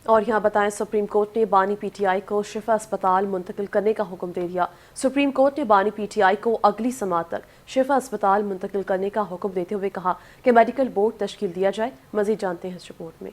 اور یہاں بتائیں سپریم کورٹ نے بانی پی ٹی آئی کو شفا اسپتال منتقل کرنے کا حکم دے دیا۔ سپریم کورٹ نے بانی پی ٹی آئی کو اگلی سماعت تک شفا اسپتال منتقل کرنے کا حکم دیتے ہوئے کہا کہ میڈیکل بورڈ تشکیل دیا جائے۔ مزید جانتے ہیں اس رپورٹ میں۔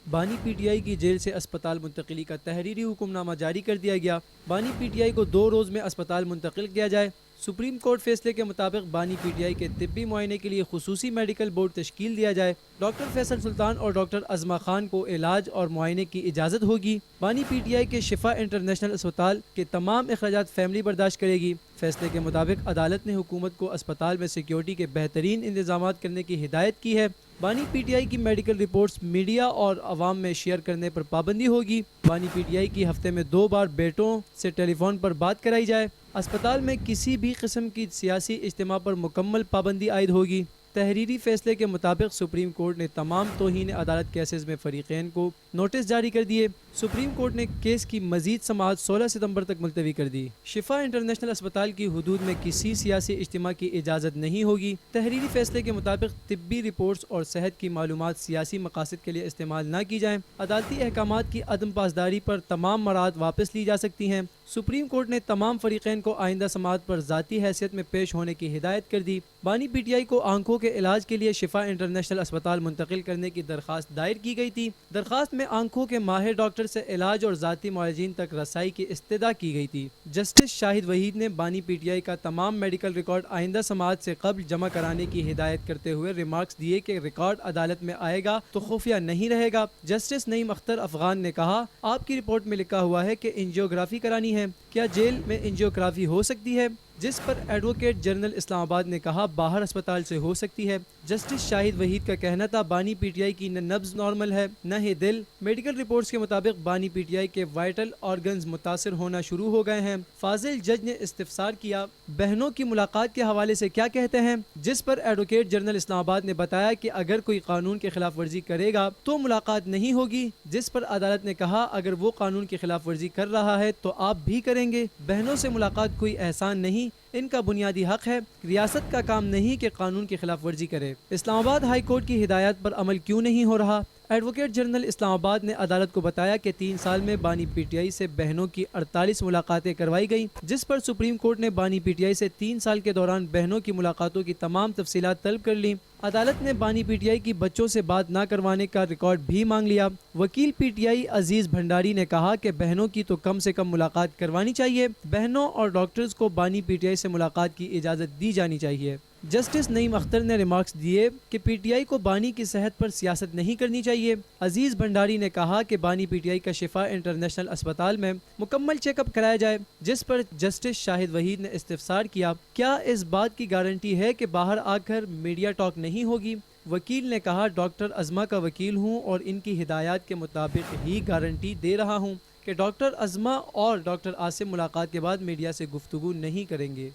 بانی پی ٹی آئی کی جیل سے اسپتال منتقلی کا تحریری حکم نامہ جاری کر دیا گیا۔ بانی پی ٹی آئی کو 2 روز میں اسپتال منتقل کیا جائے۔ سپریم کورٹ فیصلے کے مطابق بانی پی ٹی آئی کے طبی معائنے کے لیے خصوصی میڈیکل بورڈ تشکیل دیا جائے۔ ڈاکٹر فیصل سلطان اور ڈاکٹر عظمہ خان کو علاج اور معائنے کی اجازت ہوگی۔ بانی پی ٹی آئی کے شفا انٹرنیشنل اسپتال کے تمام اخراجات فیملی برداشت کرے گی۔ فیصلے کے مطابق عدالت نے حکومت کو اسپتال میں سیکیورٹی کے بہترین انتظامات کرنے کی ہدایت کی ہے۔ بانی پی ٹی آئی کی میڈیکل رپورٹس میڈیا اور عوام میں شیئر کرنے پر پابندی ہوگی۔ بانی پی ٹی آئی کی ہفتے میں 2 بار بیٹوں سے ٹیلی فون پر بات کرائی جائے۔ اسپتال میں کسی بھی قسم کی سیاسی اجتماع پر مکمل پابندی عائد ہوگی۔ تحریری فیصلے کے مطابق سپریم کورٹ نے تمام توہین عدالت کیسز میں فریقین کو نوٹس جاری کر دیے۔ سپریم کورٹ نے کیس کی مزید سماعت 16 ستمبر تک ملتوی کر دی۔ شفا انٹرنیشنل اسپتال کی حدود میں کسی سیاسی اجتماع کی اجازت نہیں ہوگی۔ تحریری فیصلے کے مطابق طبی رپورٹس اور صحت کی معلومات سیاسی مقاصد کے لیے استعمال نہ کی جائیں۔ عدالتی احکامات کی عدم پاسداری پر تمام مراعات واپس لی جا سکتی ہیں۔ سپریم کورٹ نے تمام فریقین کو آئندہ سماعت پر ذاتی حیثیت میں پیش ہونے کی ہدایت کر دی۔ بانی پی ٹی آئی کو آنکھوں کے علاج کے لیے شفا انٹرنیشنل اسپتال منتقل کرنے کی درخواست دائر کی گئی تھی۔ درخواست میں آنکھوں کے ماہر ڈاکٹر سے علاج اور ذاتی معالجین تک رسائی کی استدعا کی گئی تھی۔ جسٹس شاہد وحید نے بانی پی ٹی آئی کا تمام میڈیکل ریکارڈ آئندہ سماعت سے قبل جمع کرانے کی ہدایت کرتے ہوئے ریمارکس دیے کہ ریکارڈ عدالت میں آئے گا تو خفیہ نہیں رہے گا۔ جسٹس نعیم اختر افغان نے کہا، آپ کی رپورٹ میں لکھا ہوا ہے کہ انجیوگرافی کرانی ہے، کیا جیل میں انجیوگرافی ہو سکتی ہے؟ جس پر ایڈوکیٹ جنرل اسلام آباد نے کہا باہر اسپتال سے ہو سکتی ہے۔ جسٹس شاہد وحید کا کہنا تھا بانی پی ٹی آئی کی نہ نبض نارمل ہے نہ ہی دل۔ میڈیکل رپورٹس کے مطابق بانی پی ٹی آئی کے وائٹل آرگنز متاثر ہونا شروع ہو گئے ہیں۔ فاضل جج نے استفسار کیا، بہنوں کی ملاقات کے حوالے سے کیا کہتے ہیں؟ جس پر ایڈوکیٹ جنرل اسلام آباد نے بتایا کہ اگر کوئی قانون کی خلاف ورزی کرے گا تو ملاقات نہیں ہوگی۔ جس پر عدالت نے کہا اگر وہ قانون کی خلاف ورزی کر رہا ہے تو آپ بھی کریں گے۔ بہنوں سے ملاقات کوئی احسان نہیں، ان کا بنیادی حق ہے۔ ریاست کا کام نہیں کہ قانون کی خلاف ورزی کرے۔ اسلام آباد ہائی کورٹ کی ہدایات پر عمل کیوں نہیں ہو رہا؟ ایڈوکیٹ جنرل اسلام آباد نے عدالت کو بتایا کہ 3 سال میں بانی پی ٹی آئی سے بہنوں کی 48 ملاقاتیں کروائی گئیں، جس پر سپریم کورٹ نے بانی پی ٹی آئی سے 3 سال کے دوران بہنوں کی ملاقاتوں کی تمام تفصیلات طلب کر لیں۔ عدالت نے بانی پی ٹی آئی کی بچوں سے بات نہ کروانے کا ریکارڈ بھی مانگ لیا۔ وکیل پی ٹی آئی عزیز بھنڈاری نے کہا کہ بہنوں کی تو کم سے کم ملاقات کروانی چاہیے، بہنوں اور ڈاکٹرز کو بانی پی ٹی آئی سے ملاقات کی اجازت دی جانی چاہیے۔ جسٹس نعیم اختر نے ریمارکس دیے کہ پی ٹی آئی کو بانی کی صحت پر سیاست نہیں کرنی چاہیے۔ عزیز بھنڈاری نے کہا کہ بانی پی ٹی آئی کا شفا انٹرنیشنل اسپتال میں مکمل چیک اپ کرایا جائے۔ جس پر جسٹس شاہد وحید نے استفسار کیا، کیا اس بات کی گارنٹی ہے کہ باہر آ کر میڈیا ٹاک نہیں ہوگی؟ وکیل نے کہا ڈاکٹر عظمہ کا وکیل ہوں اور ان کی ہدایات کے مطابق ہی گارنٹی دے رہا ہوں کہ ڈاکٹر عظمہ اور ڈاکٹر عاصم ملاقات کے بعد میڈیا سے گفتگو نہیں کریں گے۔